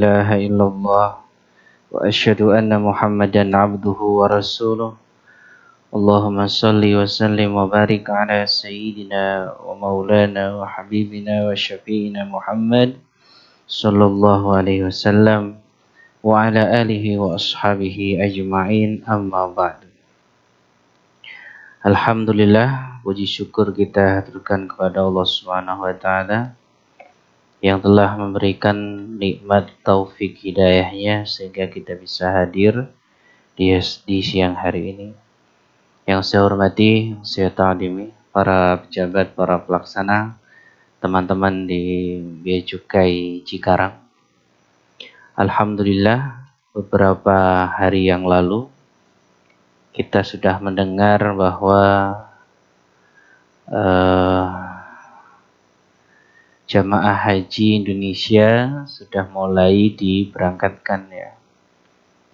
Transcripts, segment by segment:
إله إلا الله وأشهد أن محمدا عبده ورسوله اللهم صل وسلم وبارك على سيدنا ومولانا وحبيبنا وشفينا محمد صلى الله عليه وسلم وعلى آله وأصحابه أجمعين أما بعد. Alhamdulillah, puji syukur kita haturkan kepada Allah Subhanahu wa taala yang telah memberikan nikmat taufik hidayahnya sehingga kita bisa hadir di siang hari ini. Yang saya hormati, saya ta'zimi para pejabat, para pelaksana, teman-teman di Bea Cukai Cikarang. Alhamdulillah, beberapa hari yang lalu kita sudah mendengar bahwa jamaah haji Indonesia sudah mulai diberangkatkan ya.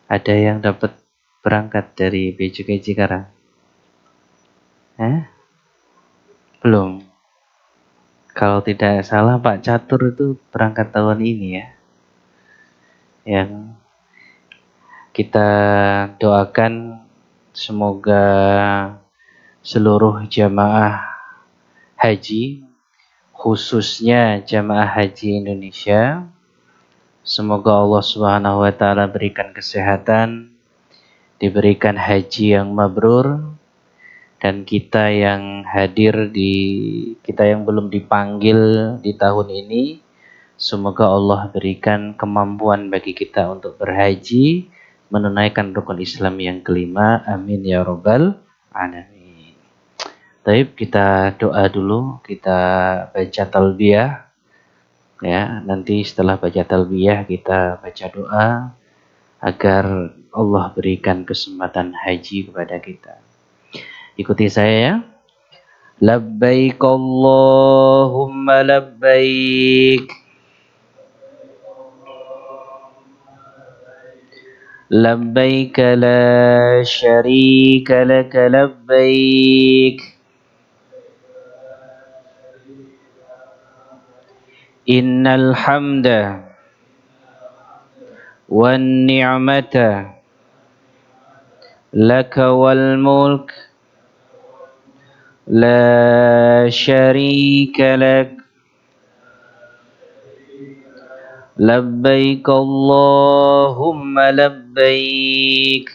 Ada yang dapat berangkat dari Bea Cukai Cikarang? Belum. Kalau tidak salah Pak Catur itu berangkat tahun ini ya. Yang kita doakan semoga seluruh jamaah haji, khususnya jamaah haji Indonesia, semoga Allah Subhanahu wa taala berikan kesehatan, diberikan haji yang mabrur, dan kita yang hadir kita yang belum dipanggil di tahun ini, semoga Allah berikan kemampuan bagi kita untuk berhaji, menunaikan rukun Islam yang kelima. Amin ya rabbal alamin. Baik, kita doa dulu, kita baca talbiyah. Ya, nanti setelah baca talbiyah kita baca doa agar Allah berikan kesempatan haji kepada kita. Ikuti saya ya. Labbaik Allahumma labbaik. Labbaik la syarika laka labbaik. Innal hamda wan ni'mata laka wal mulk la syarika lak. Labbaik Allahumma labbaik.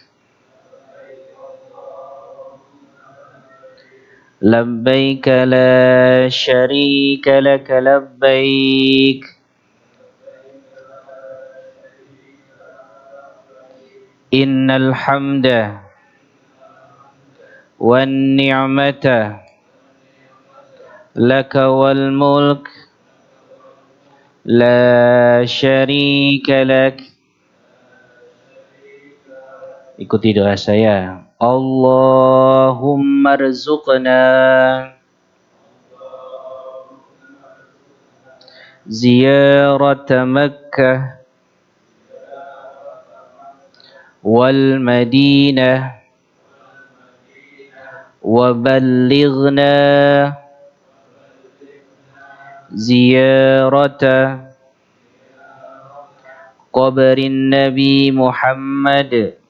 Labbaik la syarika laka labbaik. Innal hamda wan ni'mata laka wal mulk la syarika lak. Ikuti doa saya. Allahumma rzuqna ziyarata Makkah wal Madinah wa ballighna ziyarata qabrin Nabi Muhammad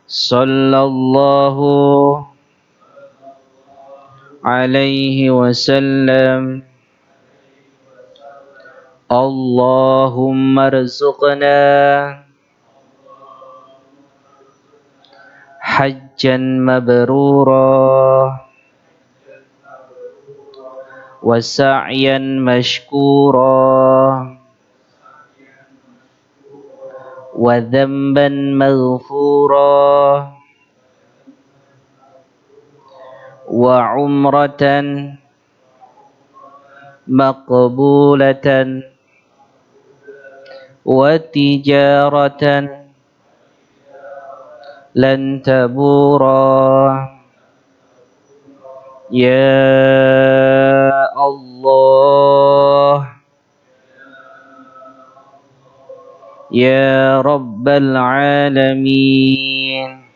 sallallahu alaihi wasallam. Allahumma rzuqna hajjan mabrura wa sa'yan mashkura wa dhanban maghfura wa umratan maqbulatan wa tijaratan lan tabura. Ya Allah, Ya Rabbal Alamin.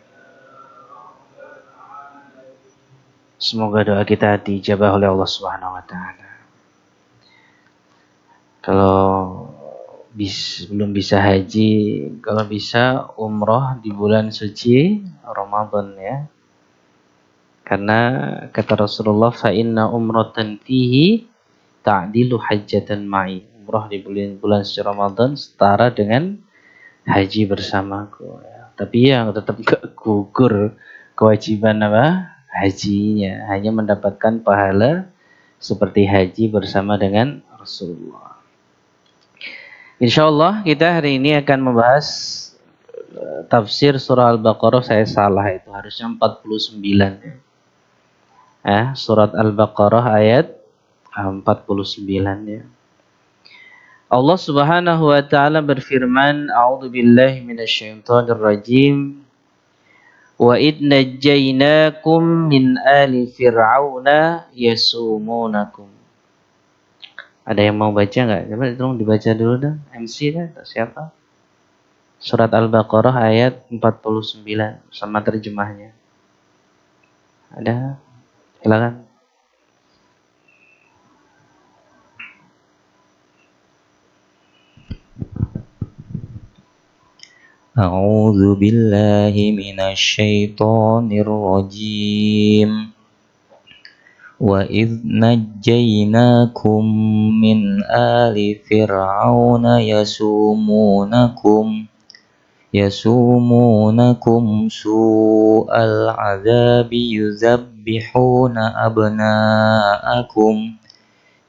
Semoga doa kita dijabah oleh Allah Subhanahu wa taala. Kalau belum bisa haji, kalau bisa umroh di bulan suci Ramadan ya. Karena kata Rasulullah, fa inna umratan fihi ta'dilu hajjatan ma'i. Umrah di bulan suci Ramadan setara dengan haji bersamaku. Ya. Tapi yang tetap gak gugur kewajiban apa? Hajinya. Hanya mendapatkan pahala seperti haji bersama dengan Rasulullah. Insyaallah kita hari ini akan membahas tafsir surah Al-Baqarah. Saya salah, itu harusnya 49. Surat Al-Baqarah ayat 49 ya. Allah Subhanahu wa taala berfirman, A'udzu billahi minasyaitonir rajim. Wa id najjaynakum min ali fir'auna yasumunakum. Ada yang mau baca enggak? Coba tolong dibaca dulu dong. MC dah atau siapa? Surat Al-Baqarah ayat 49 sama terjemahnya. Ada? Silakan. أعوذ بالله من الشيطان الرجيم وإذ نجيناكم من آل فرعون يسومونكم سوء العذاب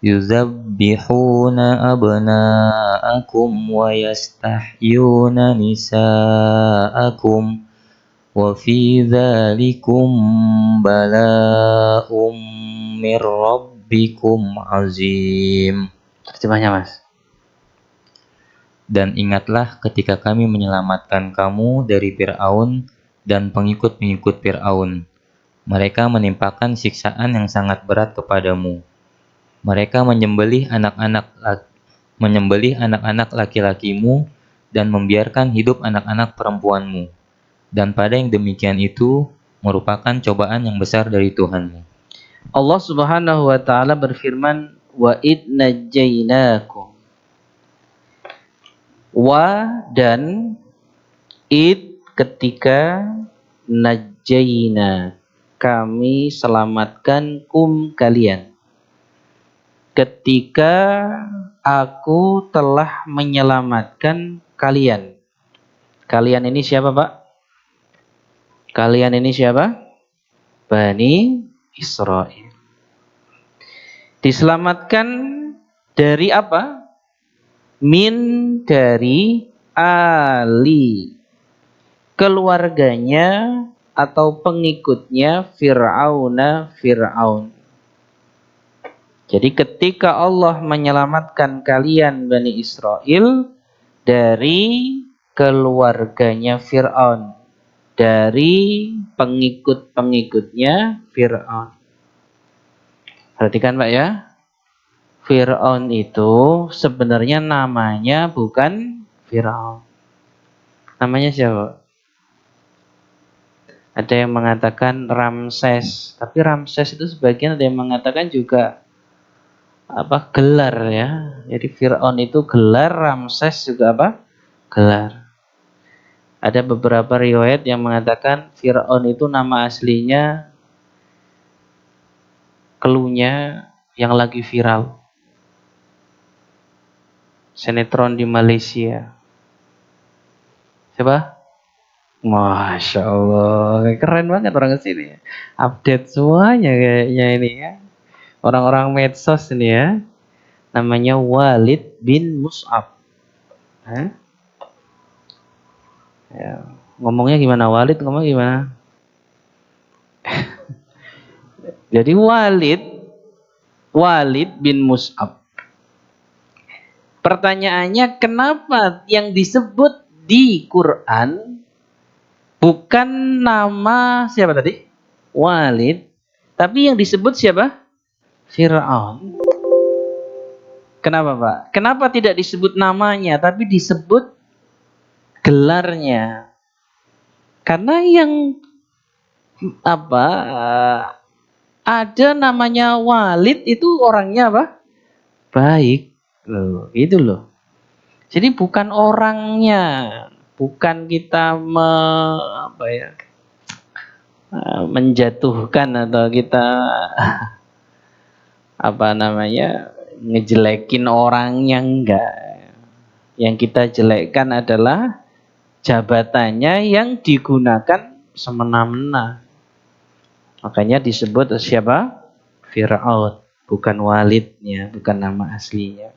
يذبحون أبناءكم ويستحيون نساءكم وفي ذلكم بلاء من ربكم عظيم. Terjemahnya Mas. Dan ingatlah ketika kami menyelamatkan kamu dari Fir'aun dan pengikut-pengikut Fir'aun. Mereka menimpakan siksaan yang sangat berat kepadamu. Mereka menyembelih anak-anak laki-lakimu dan membiarkan hidup anak-anak perempuanmu. Dan pada yang demikian itu merupakan cobaan yang besar dari Tuhanmu. Allah Subhanahu wa taala berfirman, wa id najjaynakum. Wa dan id ketika najjayna kami selamatkan kalian. Ketika aku telah menyelamatkan kalian. Kalian ini siapa, Pak? Kalian ini siapa? Bani Israel. Diselamatkan dari apa? Min dari ali. Keluarganya atau pengikutnya Fir'aun. Jadi ketika Allah menyelamatkan kalian Bani Israel dari keluarganya Fir'aun, dari pengikut-pengikutnya Fir'aun. Perhatikan Pak ya, Fir'aun itu sebenarnya namanya bukan Fir'aun. Namanya siapa? Ada yang mengatakan Ramses, tapi Ramses itu sebagian ada yang mengatakan juga gelar ya. Jadi Fir'aun itu gelar, Ramses juga gelar. Ada beberapa riwayat yang mengatakan Fir'aun itu nama aslinya keluhnya yang lagi viral. Sinetron di Malaysia. Siapa? Masya Allah, keren banget orang kesini. Update semuanya kayaknya ini ya. Orang-orang medsos ini ya. Namanya Walid bin Mus'ab. Ya. Ngomongnya gimana? Walid ngomong gimana? Jadi Walid bin Mus'ab. Pertanyaannya, kenapa yang disebut di Quran bukan nama siapa tadi? Walid, tapi yang disebut siapa? Fir'aun. Kenapa Pak? Kenapa tidak disebut namanya, tapi disebut gelarnya? Karena yang ada namanya Walid itu orangnya baik. Loh, itu loh. Jadi bukan orangnya, bukan kita menjatuhkan atau kita ngejelekin orangnya, enggak. Yang kita jelekkan adalah jabatannya yang digunakan semena-mena. Makanya disebut siapa? Fir'aun, bukan Walidnya, bukan nama aslinya.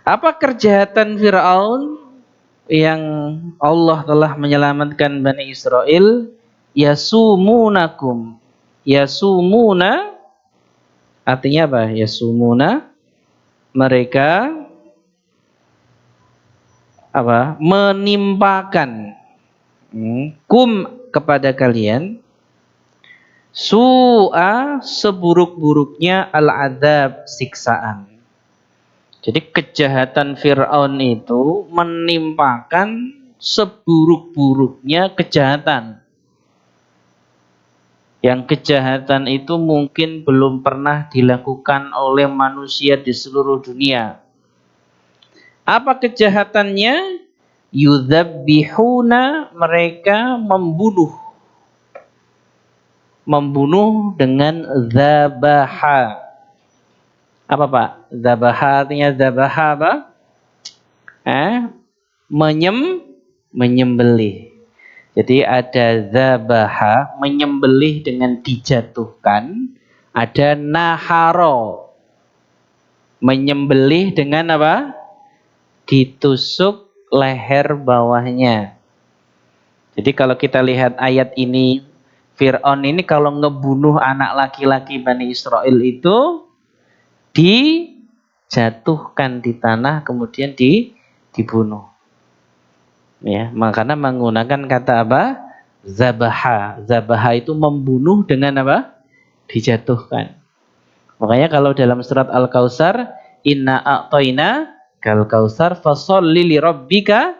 Apa kejahatan Fir'aun yang Allah telah menyelamatkan Bani Israel? Yasumunakum. Yasumuna artinya apa? Yasumuna, mereka menimpakan kum kepada kalian su'a, seburuk-buruknya al-adab, siksaan. Jadi kejahatan Fir'aun itu menimpakan seburuk-buruknya kejahatan. Yang kejahatan itu mungkin belum pernah dilakukan oleh manusia di seluruh dunia. Apa kejahatannya? Yudzabbihuna, mereka membunuh dengan zabaha. Apa Pak? Zabaha artinya zabaha apa? Menyembelih. Jadi ada zabaha, menyembelih dengan dijatuhkan. Ada naharo, menyembelih dengan apa? Ditusuk leher bawahnya. Jadi kalau kita lihat ayat ini, Fir'aun ini kalau ngebunuh anak laki-laki Bani Israel itu dijatuhkan di tanah kemudian dibunuh. Ya, makanya menggunakan kata apa? Zabaha. Zabaha itu membunuh dengan apa? Dijatuhkan. Makanya kalau dalam surat Al-Kautsar, inna a'tayna kal kautsar fasholli li rabbika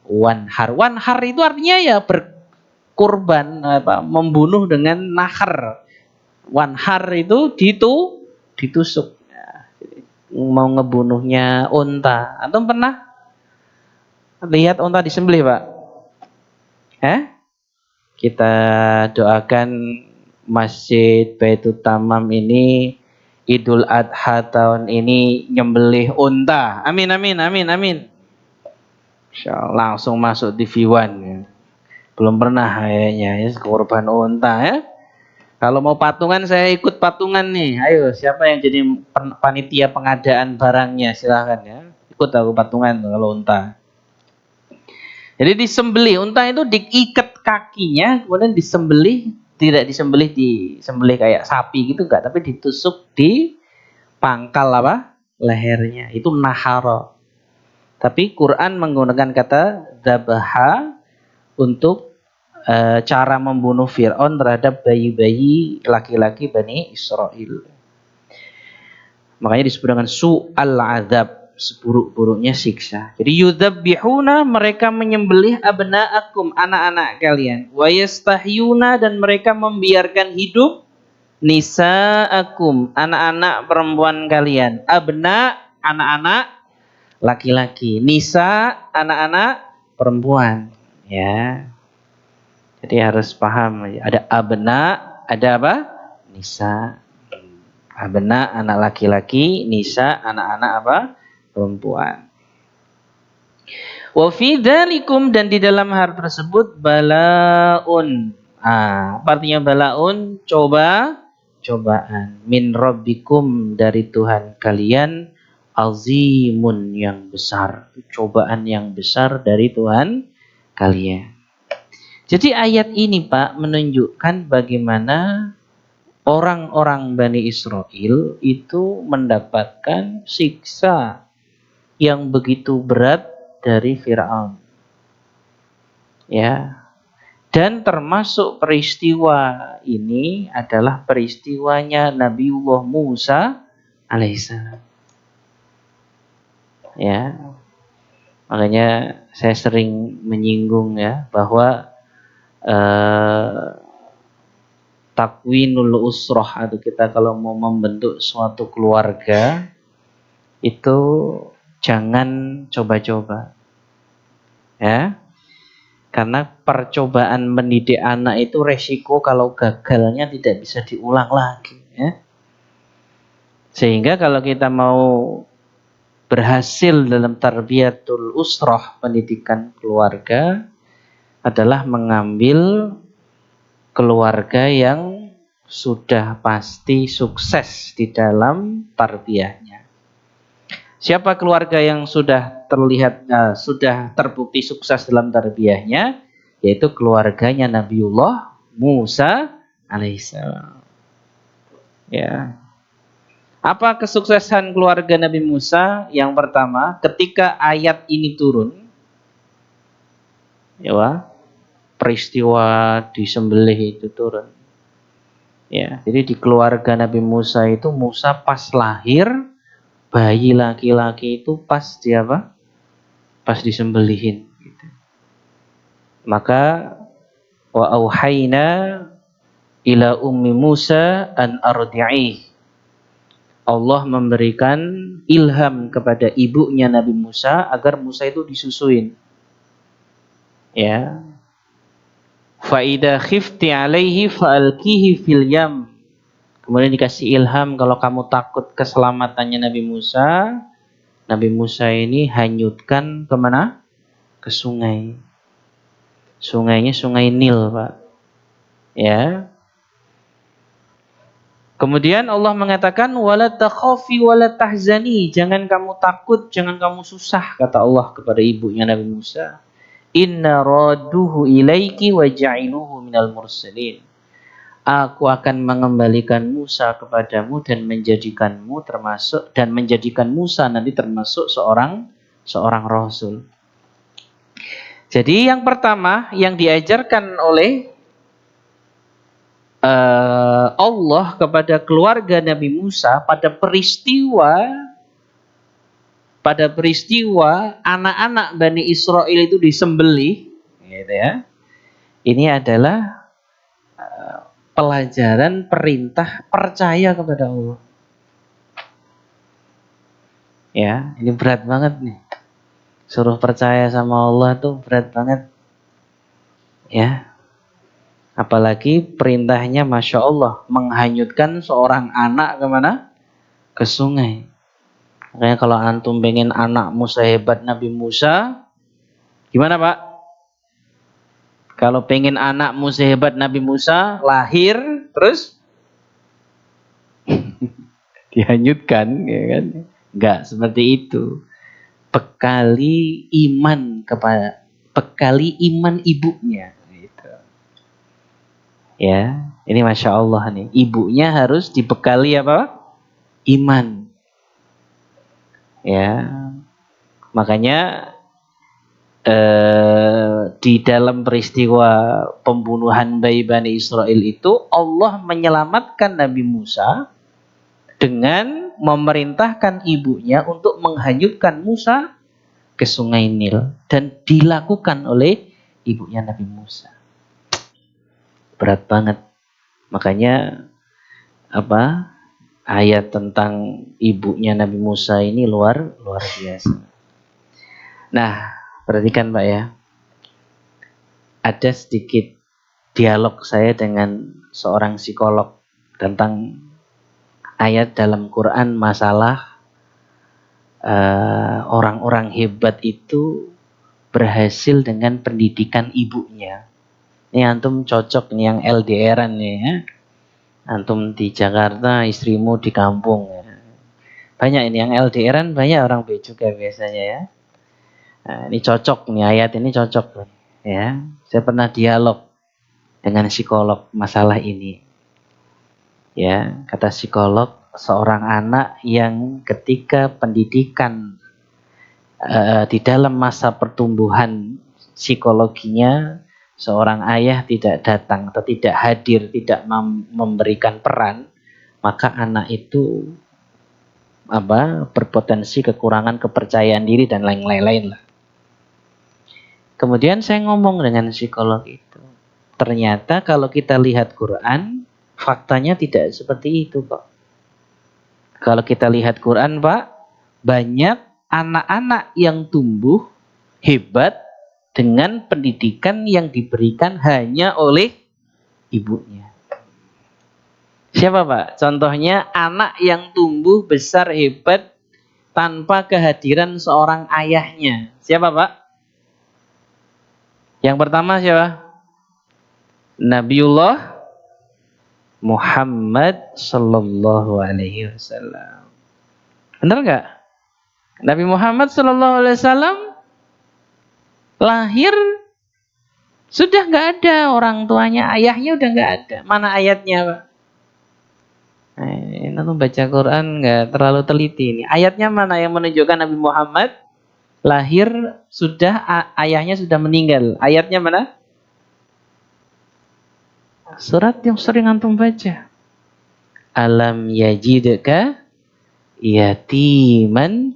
wanhar. Wanhar itu artinya ya berkurban, membunuh dengan nahar. Wanhar itu ditusuk. Ya, mau ngebunuhnya unta. Antum pernah lihat unta disembelih, Pak? Kita doakan Masjid Baitul Tamam ini Idul Adha tahun ini nyembelih unta. Amin amin amin amin. Insyaallah langsung masuk TV1 ya. Belum pernah kayaknya ya korban unta ya. Kalau mau patungan saya ikut patungan nih. Ayo siapa yang jadi panitia pengadaan barangnya silahkan ya. Ikut aku patungan kalau unta. Jadi disembelih, unta itu diikat kakinya, kemudian disembelih, tidak disembelih kayak sapi gitu enggak, tapi ditusuk di pangkal apa? Lehernya. Itu nahara. Tapi Quran menggunakan kata dzabaha untuk cara membunuh Fir'aun terhadap bayi-bayi laki-laki Bani Israel. Makanya disebut dengan su'al azab, seburuk-buruknya siksa. Jadi yudzabbihuna, mereka menyembelih abna'akum, anak-anak kalian. Wa yastahyuna, dan mereka membiarkan hidup nisa'akum, anak-anak perempuan kalian. Abna, anak-anak laki-laki. Nisa, anak-anak perempuan. Ya. Jadi harus paham, ada abna, ada apa? Nisa. Abna, anak laki-laki, nisa, anak-anak apa? Perempuan. Wa fi dzalikum, dan di dalam hal tersebut balaun. Artinya balaun, cobaan min rabbikum, dari Tuhan kalian, azimun, yang besar. Cobaan yang besar dari Tuhan kalian. Jadi ayat ini Pak menunjukkan bagaimana orang-orang Bani Israel itu mendapatkan siksa yang begitu berat dari Fir'aun. Ya. Dan termasuk peristiwa ini adalah peristiwanya Nabiullah Musa alaihissalam. Ya. Makanya saya sering menyinggung ya bahwa takwinul usroh, atau kita kalau mau membentuk suatu keluarga itu jangan coba-coba. Ya. Karena percobaan mendidik anak itu resiko kalau gagalnya tidak bisa diulang lagi, ya. Sehingga kalau kita mau berhasil dalam tarbiyatul usrah, pendidikan keluarga, adalah mengambil keluarga yang sudah pasti sukses di dalam tarbiyahnya. Siapa keluarga yang sudah terlihat sudah terbukti sukses dalam tarbiyahnya? Yaitu keluarganya Nabiullah Musa alaihissalam. Ya. Apa kesuksesan keluarga Nabi Musa? Yang pertama, ketika ayat ini turun, ya, peristiwa disembelih itu turun. Ya, jadi di keluarga Nabi Musa itu Musa pas lahir, bayi laki-laki itu pas dia apa? Pas disembelihin. Gitu. Maka wa auhayna ila ummi Musa an ardi'i. Allah memberikan ilham kepada ibunya Nabi Musa agar Musa itu disusuin. Ya. Fa idza khifti alaihi fa'alqihi fil yam. Kemudian dikasih ilham kalau kamu takut keselamatannya Nabi Musa. Nabi Musa ini hanyutkan kemana? Ke sungai. Sungainya sungai Nil, Pak. Ya. Kemudian Allah mengatakan wala takhafi wala tahzani, jangan kamu takut, jangan kamu susah, kata Allah kepada ibunya Nabi Musa. Inna raduhu ilaiki wa ja'iluhu minal mursalin. Aku akan mengembalikan Musa kepadamu dan menjadikan Musa nanti termasuk seorang rasul. Jadi yang pertama yang diajarkan oleh Allah kepada keluarga Nabi Musa pada peristiwa anak-anak Bani Israel itu disembelih, gitu ya. Ini adalah pelajaran perintah percaya kepada Allah. Ya, ini berat banget nih. Suruh percaya sama Allah tuh berat banget. Ya. Apalagi perintahnya Masya Allah menghanyutkan seorang anak kemana? Ke sungai. Makanya kalau antum pengen anakmu sehebat Nabi Musa, gimana Pak? Kalau pengen anakmu sehebat Nabi Musa, lahir terus dihanyutkan, ya kan? Enggak seperti itu. Bekali iman ibunya. Gitu. Ya, ini Masya Allah nih. Ibunya harus dibekali apa? Iman. Ya, makanya di dalam peristiwa pembunuhan bayi Bani Israel itu Allah menyelamatkan Nabi Musa dengan memerintahkan ibunya untuk menghanyutkan Musa ke sungai Nil dan dilakukan oleh ibunya Nabi Musa. Berat banget. Makanya ayat tentang ibunya Nabi Musa ini luar biasa. Nah, perhatikan Pak ya. Ada sedikit dialog saya dengan seorang psikolog tentang ayat dalam Quran masalah orang-orang hebat itu berhasil dengan pendidikan ibunya. Ini antum cocok nih yang LDR-an nih ya. Antum di Jakarta, istrimu di kampung ya. Banyak ini yang LDR-an, banyak orang bejuga biasanya ya. Nah, ini cocok nih, ayat ini cocok ya. Saya pernah dialog dengan psikolog masalah ini. Ya, kata psikolog, seorang anak yang ketika pendidikan di dalam masa pertumbuhan psikologinya seorang ayah tidak datang atau tidak hadir, tidak memberikan peran, maka anak itu berpotensi kekurangan kepercayaan diri dan lain-lain lah. Kemudian saya ngomong dengan psikolog itu. Ternyata kalau kita lihat Quran, faktanya tidak seperti itu, Pak. Kalau kita lihat Quran, Pak, banyak anak-anak yang tumbuh hebat dengan pendidikan yang diberikan hanya oleh ibunya. Siapa Pak? Contohnya anak yang tumbuh besar hebat tanpa kehadiran seorang ayahnya. Siapa Pak? Yang pertama siapa? Nabiullah Muhammad Sallallahu Alaihi Wasallam. Benar nggak? Nabi Muhammad Sallallahu Alaihi Wasallam lahir sudah nggak ada orang tuanya, ayahnya udah nggak ada. Mana ayatnya Pak? Ini tuh baca Quran nggak terlalu teliti ini. Ayatnya mana yang menunjukkan Nabi Muhammad lahir sudah ayahnya sudah meninggal? Ayatnya mana? Surat yang sering antum baca. Alam yajidka yatiman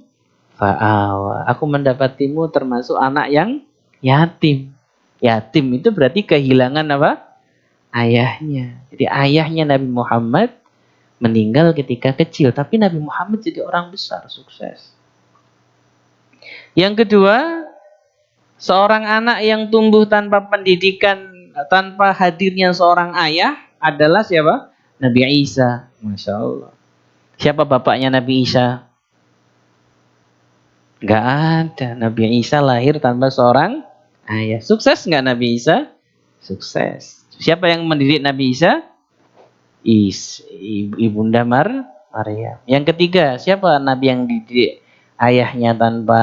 fa'awa. Aku mendapatimu termasuk anak yang yatim. Yatim itu berarti kehilangan apa? Ayahnya. Jadi ayahnya Nabi Muhammad meninggal ketika kecil. Tapi Nabi Muhammad jadi orang besar, sukses. Yang kedua, seorang anak yang tumbuh tanpa pendidikan, tanpa hadirnya seorang ayah adalah siapa? Nabi Isa. Masya Allah. Siapa bapaknya Nabi Isa? Gak ada. Nabi Isa lahir tanpa seorang ayah. Sukses nggak Nabi Isa? Sukses. Siapa yang mendidik Nabi Isa? Ibunda Maryam. Yang ketiga, siapa Nabi yang dididik ayahnya tanpa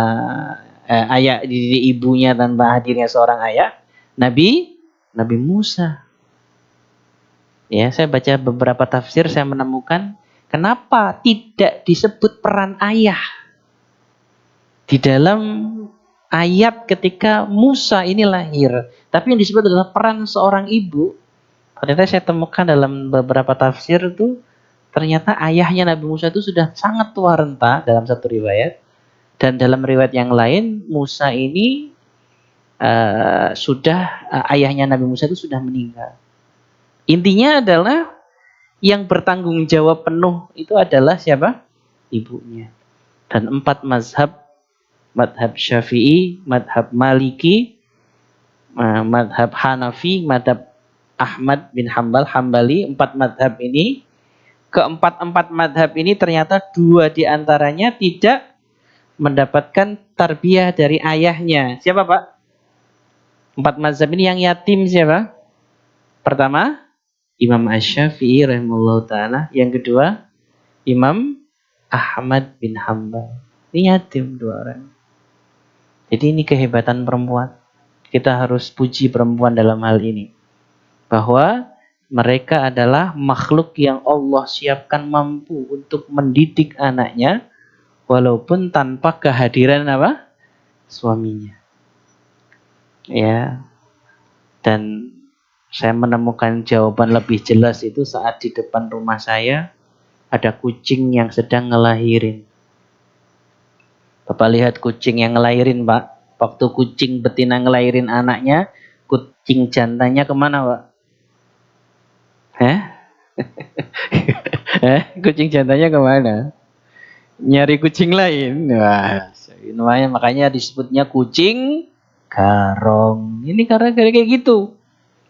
ayah dididik ibunya tanpa hadirnya seorang ayah? Nabi Musa. Ya, saya baca beberapa tafsir, saya menemukan kenapa tidak disebut peran ayah di dalam ayat ketika Musa ini lahir, tapi yang disebut adalah peran seorang ibu. Ternyata saya temukan dalam beberapa tafsir itu ternyata ayahnya Nabi Musa itu sudah sangat tua renta dalam satu riwayat, dan dalam riwayat yang lain Musa ini ayahnya Nabi Musa itu sudah meninggal. Intinya adalah yang bertanggung jawab penuh itu adalah siapa? Ibunya. Dan 4 mazhab Syafi'i, madhab Maliki, madhab Hanafi, madhab Ahmad bin Hambali, 4 madhab ini, keempat madhab ini ternyata 2 diantaranya tidak mendapatkan tarbiyah dari ayahnya. Siapa Pak? 4 mazhab ini yang yatim siapa? Pertama, Imam Asy-Syafi'i rahimahullah ta'ala. Yang kedua, Imam Ahmad bin Hambal. Ini yatim 2 orang. Jadi ini kehebatan perempuan. Kita harus puji perempuan dalam hal ini. Bahwa mereka adalah makhluk yang Allah siapkan mampu untuk mendidik anaknya walaupun tanpa kehadiran apa? Suaminya. Ya. Dan saya menemukan jawaban lebih jelas itu saat di depan rumah saya ada kucing yang sedang ngelahirin. Bapak lihat kucing yang ngelahirin Pak. Waktu kucing betina ngelahirin anaknya, kucing jantannya kemana Pak? Kucing jantannya kemana? Nyari kucing lain. Wah, namanya makanya disebutnya kucing garong. Ini karena kayak gitu.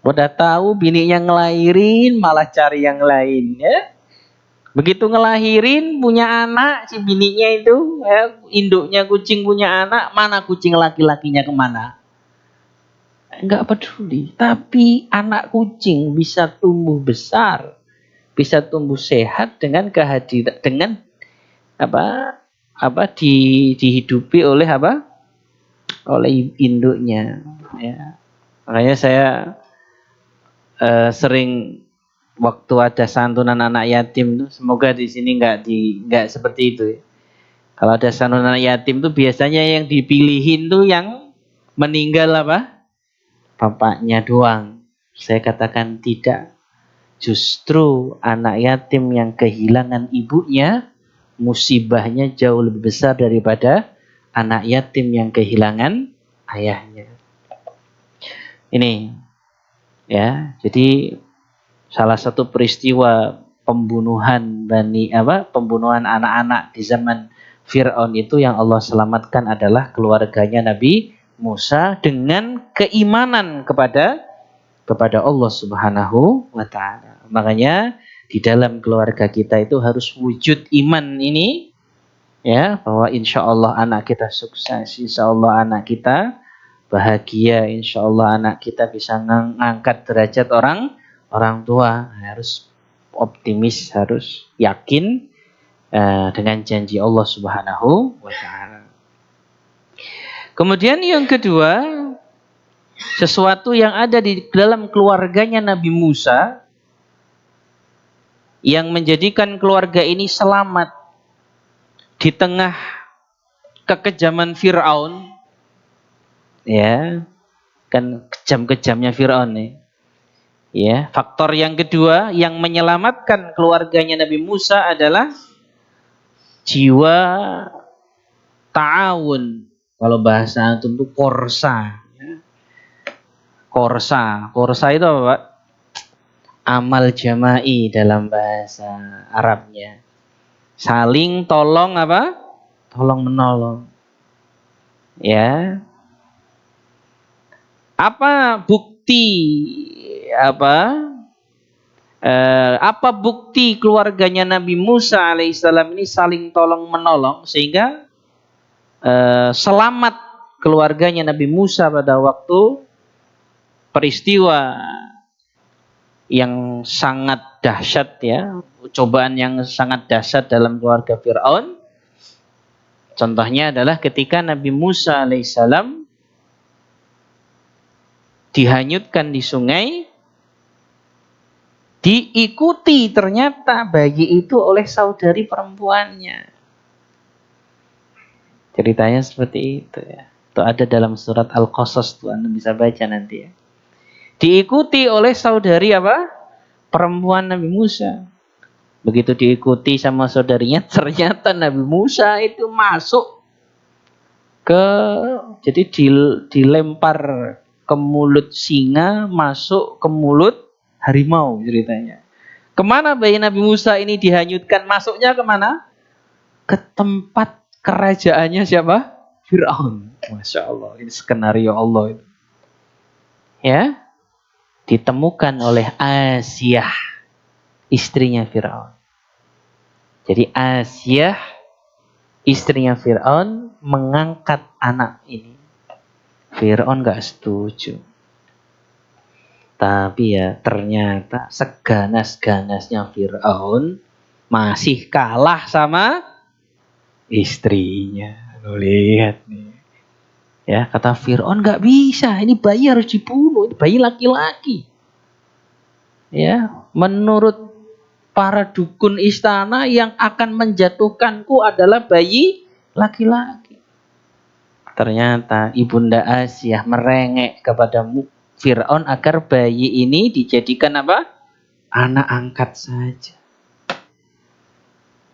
Udah tahu bininya ngelahirin, malah cari yang lain ya. Begitu ngelahirin punya anak si bininya itu, induknya kucing punya anak, mana kucing laki-lakinya kemana? Enggak peduli. Tapi anak kucing bisa tumbuh besar, bisa tumbuh sehat dengan kehadiran, dengan dihidupi oleh oleh induknya. Ya. Makanya saya sering waktu ada santunan anak yatim tuh, semoga di sini nggak seperti itu. Ya. Kalau ada santunan anak yatim tuh biasanya yang dipilihin tuh yang meninggal bapaknya doang. Saya katakan tidak. Justru anak yatim yang kehilangan ibunya musibahnya jauh lebih besar daripada anak yatim yang kehilangan ayahnya. Ini ya, jadi salah satu peristiwa pembunuhan pembunuhan anak-anak di zaman Fir'aun itu yang Allah selamatkan adalah keluarganya Nabi Musa dengan keimanan kepada Allah Subhanahu wa taala. Makanya di dalam keluarga kita itu harus wujud iman ini, ya, bahwa insya Allah anak kita sukses, insya Allah anak kita bahagia, insya Allah anak kita bisa mengangkat derajat orang tua. Harus optimis, harus yakin dengan janji Allah Subhanahu wa taala. Kemudian yang kedua, sesuatu yang ada di dalam keluarganya Nabi Musa yang menjadikan keluarga ini selamat di tengah kekejaman Fir'aun, ya, kan kejam-kejamnya Fir'aun nih. Ya, faktor yang kedua yang menyelamatkan keluarganya Nabi Musa adalah jiwa ta'awun. Kalau bahasa antum itu korsa. Korsa itu apa, Pak? Amal jama'i dalam bahasa Arabnya. Saling tolong apa? Tolong menolong. Ya. Apa bukti apa bukti keluarganya Nabi Musa alaihissalam ini saling tolong menolong sehingga selamat keluarganya Nabi Musa pada waktu peristiwa yang sangat dahsyat, ya, cobaan yang sangat dahsyat dalam keluarga Fir'aun. Contohnya adalah ketika Nabi Musa alaihissalam dihanyutkan di sungai, diikuti ternyata bayi itu oleh saudari perempuannya. Ceritanya seperti itu, ya. Itu ada dalam surat Al-Qasas, tuh Anda bisa baca nanti, ya. Diikuti oleh saudari apa? Perempuan Nabi Musa. Begitu diikuti sama saudarinya, ternyata Nabi Musa itu masuk jadi dilempar ke mulut singa, masuk ke mulut harimau ceritanya. Kemana bayi Nabi Musa ini dihanyutkan? Masuknya kemana? Ke tempat kerajaannya siapa? Fir'aun. Masya Allah, ini skenario Allah itu. Ya, ditemukan oleh Asiyah, istrinya Fir'aun. Jadi Asiyah, istrinya Fir'aun, mengangkat anak ini. Fir'aun gak setuju. Tapi ya ternyata seganas-ganasnya Fir'aun masih kalah sama istrinya. Lo lihat nih. Ya, kata Fir'aun gak bisa, ini bayi harus dibunuh, ini bayi laki-laki. Ya, menurut para dukun istana yang akan menjatuhkanku adalah bayi laki-laki. Ternyata Ibunda Asiyah merengek kepada Fir'aun agar bayi ini dijadikan apa? Anak angkat saja.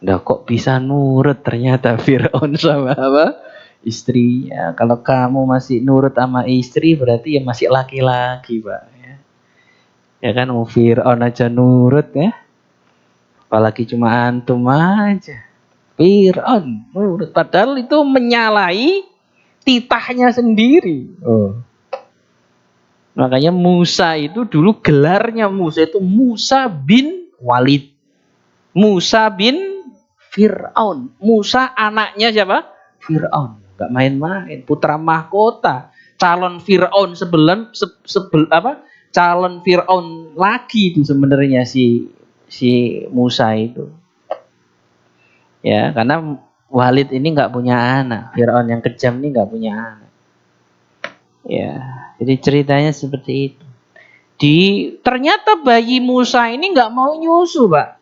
Udah kok bisa nurut ternyata Fir'aun sama apa? Istrinya. Kalau kamu masih nurut sama istri berarti ya masih laki-laki, Pak. Ya kan, Fir'aun aja nurut, ya. Apalagi cuma antum aja. Fir'aun nurut. Padahal itu menyalahi titahnya sendiri. Makanya Musa itu dulu gelarnya Musa itu Musa bin Walid. Musa bin Fir'aun. Musa anaknya siapa? Fir'aun. Gak main-main. Putra mahkota. Calon Fir'aun calon Fir'aun lagi itu sebenarnya si Musa itu. Ya, karena Walid ini nggak punya anak. Fir'aun yang kejam ini nggak punya anak. Ya, jadi ceritanya seperti itu. Ternyata bayi Musa ini nggak mau nyusu, Pak.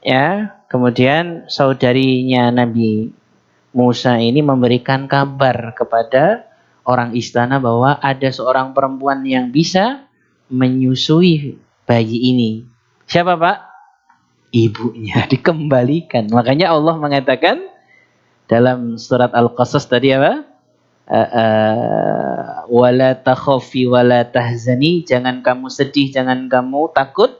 Ya, kemudian saudarinya Nabi Musa ini memberikan kabar kepada orang istana bahwa ada seorang perempuan yang bisa menyusui bayi ini. Siapa, Pak? Ibunya. Dikembalikan. Makanya Allah mengatakan dalam surat Al-Qasas tadi apa? Wala takhafi wala tahzani, jangan kamu sedih, jangan kamu takut,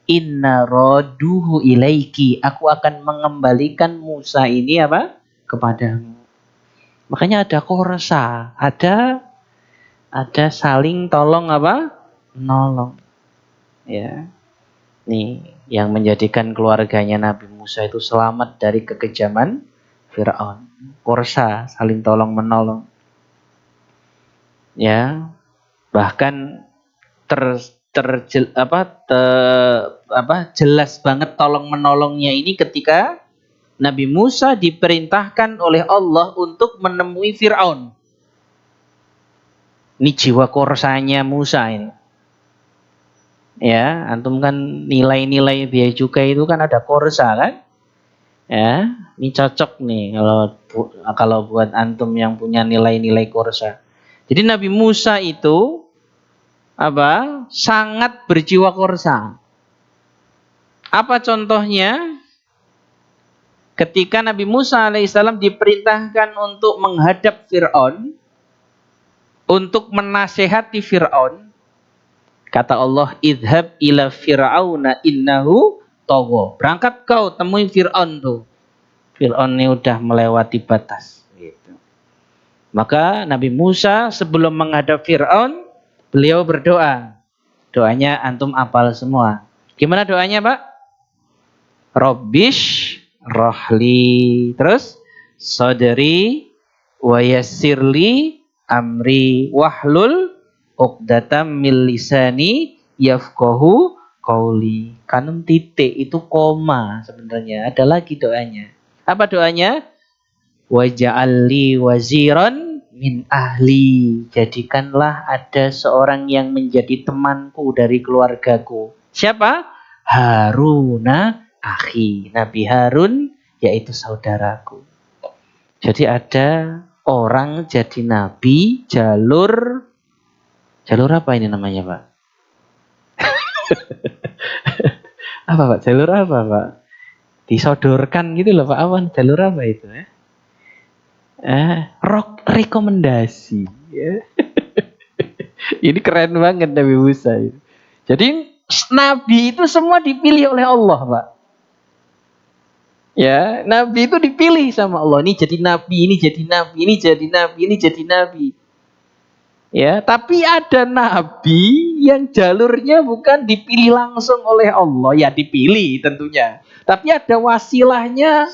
inna raduhu ilaiki, aku akan mengembalikan Musa ini apa? Kepadamu. Makanya ada korsa, ada saling tolong apa? Menolong. Ya. Nih, yang menjadikan keluarganya Nabi Musa itu selamat dari kekejaman Firaun. Korsa, saling tolong menolong. Ya, bahkan jelas banget tolong menolongnya ini ketika Nabi Musa diperintahkan oleh Allah untuk menemui Firaun. Ini jiwa korsanya Musa ini. Ya, antum kan nilai-nilai biaya cukai itu kan ada korsa kan? Ya, ini cocok nih kalau buat antum yang punya nilai-nilai korsa. Jadi Nabi Musa itu sangat berjiwa korsa. Apa contohnya? Ketika Nabi Musa alaihissalam diperintahkan untuk menghadap Fir'aun, untuk menasehati Fir'aun, kata Allah, idhab ila fir'auna innahu tagha. Berangkat kau temui Fir'aun tuh. Fir'aun ini udah melewati batas. Gitu. Maka Nabi Musa sebelum menghadap Fir'aun, beliau berdoa. Doanya antum apal semua. Gimana doanya, Pak? Rabbish rohli. Terus sadri wa yassirli amri wahlul uqdatam min lisani yafqahu qauli. Kanun titik itu koma sebenarnya. Ada lagi doanya. Apa doanya? Waja'alli waziran min ahli. Jadikanlah ada seorang yang menjadi temanku dari keluargaku. Siapa? Haruna akhi. Nabi Harun yaitu saudaraku. Jadi ada orang jadi nabi jalur apa ini namanya, Pak? Apa, Pak? Jalur apa, Pak? Disodorkan gitu loh, Pak. Awan, jalur apa itu ya? Rekomendasi ya. Ini keren banget Nabi Musa. Jadi nabi itu semua dipilih oleh Allah, Pak. Ya, nabi itu dipilih sama Allah. Ini jadi nabi, ini jadi nabi, ini jadi nabi, ini jadi nabi. Ya, tapi ada nabi yang jalurnya bukan dipilih langsung oleh Allah, ya dipilih tentunya. Tapi ada wasilahnya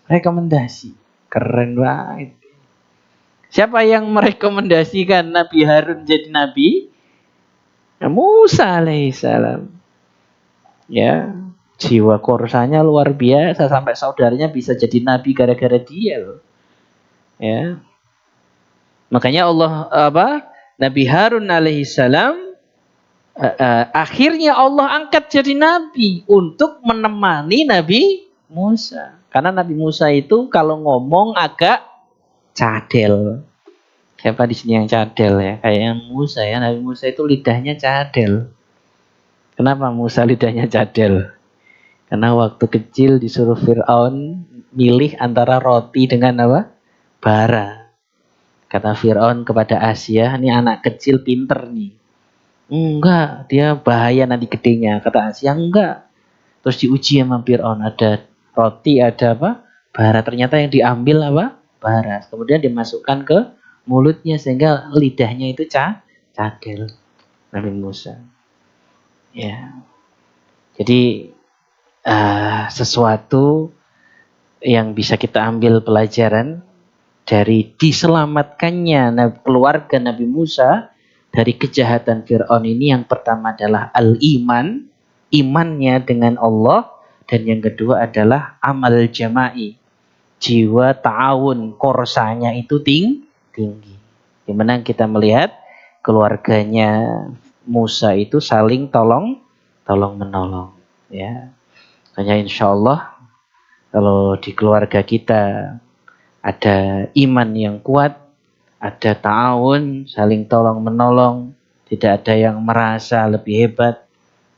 rekomendasi. Keren banget. Siapa yang merekomendasikan Nabi Harun jadi nabi? Musa alaihissalam. Ya, jiwa korsanya luar biasa sampai saudaranya bisa jadi nabi gara-gara dia loh. Ya. Makanya Nabi Harun alaihissalam akhirnya Allah angkat jadi nabi untuk menemani Nabi Musa. Karena Nabi Musa itu kalau ngomong agak cadel. Siapa di sini yang cadel ya? Kayak yang Musa ya. Nabi Musa itu lidahnya cadel. Kenapa Musa lidahnya cadel? Karena waktu kecil disuruh Fir'aun milih antara roti dengan apa? Bara. Kata Fir'aun kepada Asia, ini anak kecil pinter nih. Enggak, dia bahaya nanti gedenya. Kata Asia, enggak. Terus diuji sama Fir'aun, ada roti, ada apa? Bara. Ternyata yang diambil apa? Bara. Kemudian dimasukkan ke mulutnya sehingga lidahnya itu cadel. Nabi Musa. Ya. Jadi sesuatu yang bisa kita ambil pelajaran dari diselamatkannya keluarga Nabi Musa dari kejahatan Fir'aun ini, yang pertama adalah al-iman, imannya dengan Allah, dan yang kedua adalah amal jama'i, jiwa ta'awun, korsanya itu tinggi. Dimana kita melihat keluarganya Musa itu saling tolong menolong. Ya, hanya insya Allah kalau di keluarga kita ada iman yang kuat, ada ta'awun, saling tolong menolong, tidak ada yang merasa lebih hebat.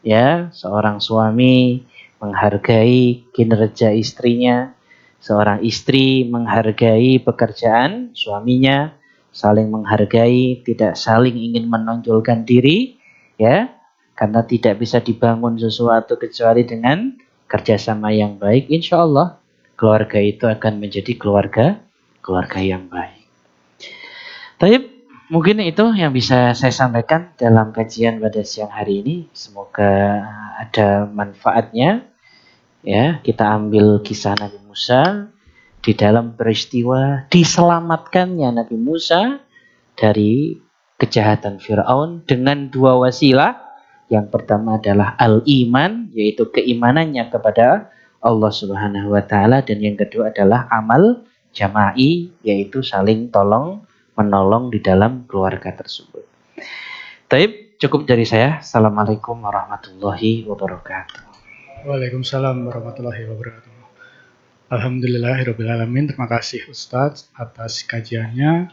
Ya, seorang suami menghargai kinerja istrinya, seorang istri menghargai pekerjaan suaminya, saling menghargai, tidak saling ingin menonjolkan diri, ya. Karena tidak bisa dibangun sesuatu kecuali dengan kerjasama yang baik. Insya Allah keluarga itu akan menjadi keluarga yang baik. Tapi mungkin itu yang bisa saya sampaikan dalam kajian pada siang hari ini. Semoga ada manfaatnya. Ya, kita ambil kisah Nabi Musa di dalam peristiwa diselamatkannya Nabi Musa dari kejahatan Fir'aun dengan dua wasilah. Yang pertama adalah al-iman, yaitu keimanannya kepada Allah Subhanahu wa taala, dan yang kedua adalah amal jama'i, yaitu saling tolong menolong di dalam keluarga tersebut. Taib, cukup dari saya. Assalamualaikum warahmatullahi wabarakatuh. Waalaikumsalam warahmatullahi wabarakatuh. Alhamdulillahirrabbilalamin. Terima kasih Ustadz atas kajiannya.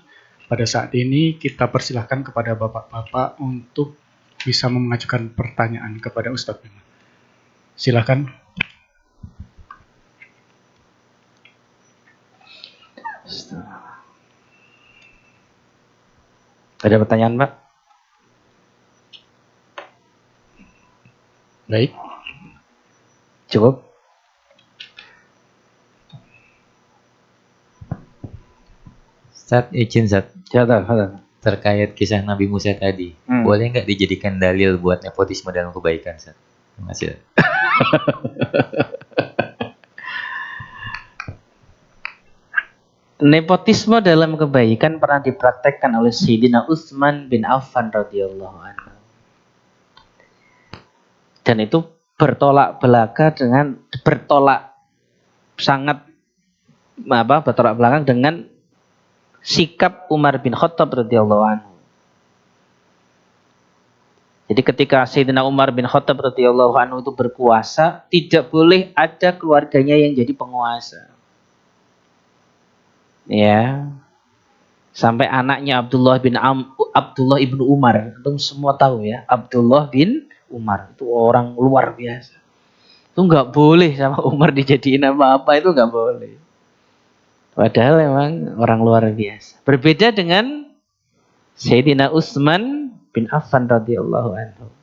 Pada saat ini kita persilahkan kepada bapak-bapak untuk bisa mengajukan pertanyaan kepada Ustadz. Silakan. Ada pertanyaan, Pak? Baik. Cukup? Ustaz, izin Ustaz, Silakan. terkait kisah Nabi Musa tadi, boleh nggak dijadikan dalil buat nepotisme dalam kebaikan, Ustaz? Terima kasih. Nepotisme dalam kebaikan pernah dipraktekkan oleh Sayyidina Utsman bin Affan radhiyallahu anhu. Dan itu bertolak belakang dengan sikap Umar bin Khattab radhiyallahu anhu. Jadi ketika Sayyidina Umar bin Khattab radhiyallahu anhu itu berkuasa, tidak boleh ada keluarganya yang jadi penguasa. Ya. Sampai anaknya Abdullah ibnu Umar, itu semua tahu ya, Abdullah bin Umar itu orang luar biasa. Itu nggak boleh sama Umar dijadiin apa-apa, itu nggak boleh. Padahal memang orang luar biasa. Berbeda dengan Sayyidina Utsman bin Affan radhiyallahu anhu.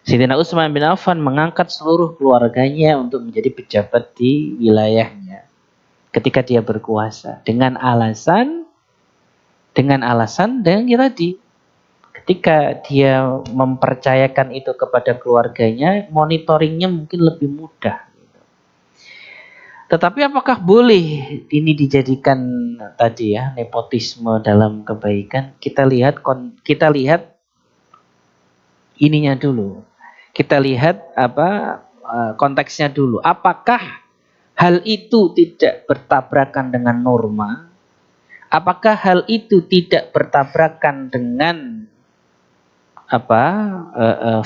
Sayyidina Utsman bin Affan mengangkat seluruh keluarganya untuk menjadi pejabat di wilayahnya ketika dia berkuasa dengan alasan dan yang tadi, ketika dia mempercayakan itu kepada keluarganya, monitoringnya mungkin lebih mudah. Tetapi apakah boleh ini dijadikan tadi ya nepotisme dalam kebaikan? Kita lihat ininya dulu. Kita lihat konteksnya dulu. Apakah hal itu tidak bertabrakan dengan norma? Apakah hal itu tidak bertabrakan dengan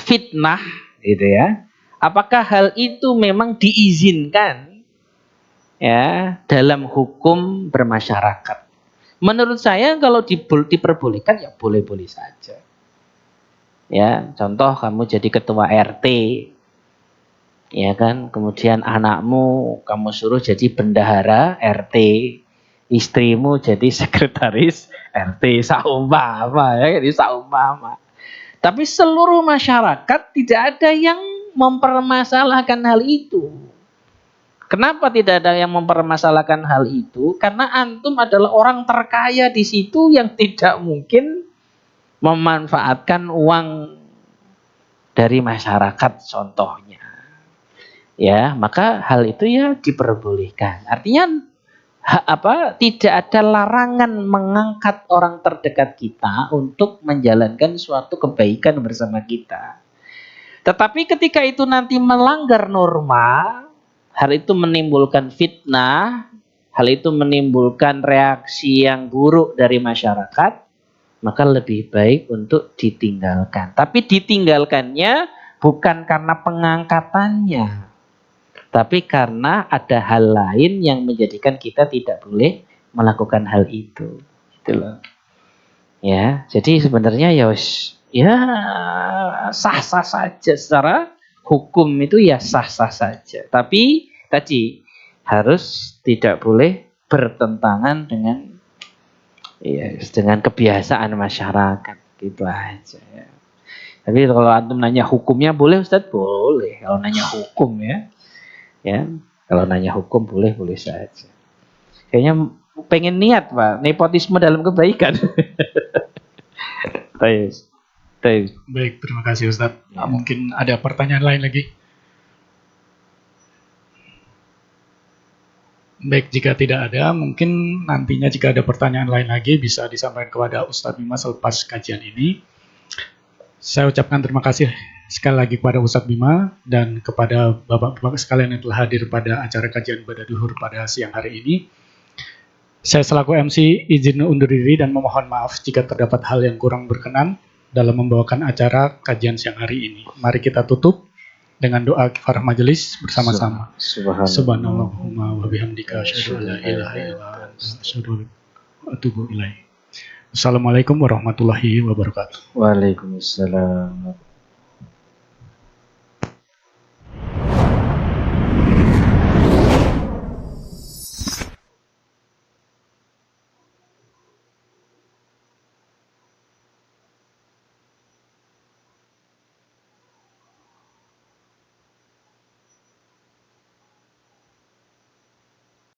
fitnah gitu ya? Apakah hal itu memang diizinkan ya dalam hukum bermasyarakat? Menurut saya kalau diperbolehkan ya boleh-boleh saja. Ya, contoh kamu jadi ketua RT, ya kan? Kemudian anakmu kamu suruh jadi bendahara RT, istrimu jadi sekretaris RT, saumpama ya, jadi saumpama. Tapi seluruh masyarakat tidak ada yang mempermasalahkan hal itu. Kenapa tidak ada yang mempermasalahkan hal itu? Karena antum adalah orang terkaya di situ yang tidak mungkin memanfaatkan uang dari masyarakat contohnya. Ya, maka hal itu ya diperbolehkan. Artinya tidak ada larangan mengangkat orang terdekat kita untuk menjalankan suatu kebaikan bersama kita. Tetapi ketika itu nanti melanggar norma, hal itu menimbulkan fitnah, hal itu menimbulkan reaksi yang buruk dari masyarakat, maka lebih baik untuk ditinggalkan. Tapi ditinggalkannya bukan karena pengangkatannya, tapi karena ada hal lain yang menjadikan kita tidak boleh melakukan hal itu. Gitu loh. Ya, jadi sebenarnya ya sah-sah saja secara hukum itu ya sah-sah saja. Tapi tadi harus tidak boleh bertentangan dengan kebiasaan masyarakat gitu aja ya. Tapi kalau antum nanya hukumnya boleh Ustaz? Boleh. Kalau nanya hukum ya. Ya. Kalau nanya hukum boleh saja. Kayaknya pengen niat Pak, nepotisme dalam kebaikan. Baik. Baik. Baik, terima kasih Ustadz. Ya. Mungkin ada pertanyaan lain lagi? Baik, jika tidak ada, mungkin nantinya jika ada pertanyaan lain lagi bisa disampaikan kepada Ustadz Bima selepas kajian ini. Saya ucapkan terima kasih sekali lagi kepada Ustadz Bima dan kepada bapak-bapak sekalian yang telah hadir pada acara kajian ibadah duhur pada siang hari ini. Saya selaku MC izin undur diri dan memohon maaf jika terdapat hal yang kurang berkenan dalam membawakan acara kajian siang hari ini. Mari kita tutup dengan doa kifarah majelis bersama-sama. Subhanallahumma wa bihamdika asyhadu an la ilaha illa anta asyhadu wa atubu ilaik. Assalamualaikum warahmatullahi wabarakatuh. Waalaikumsalam.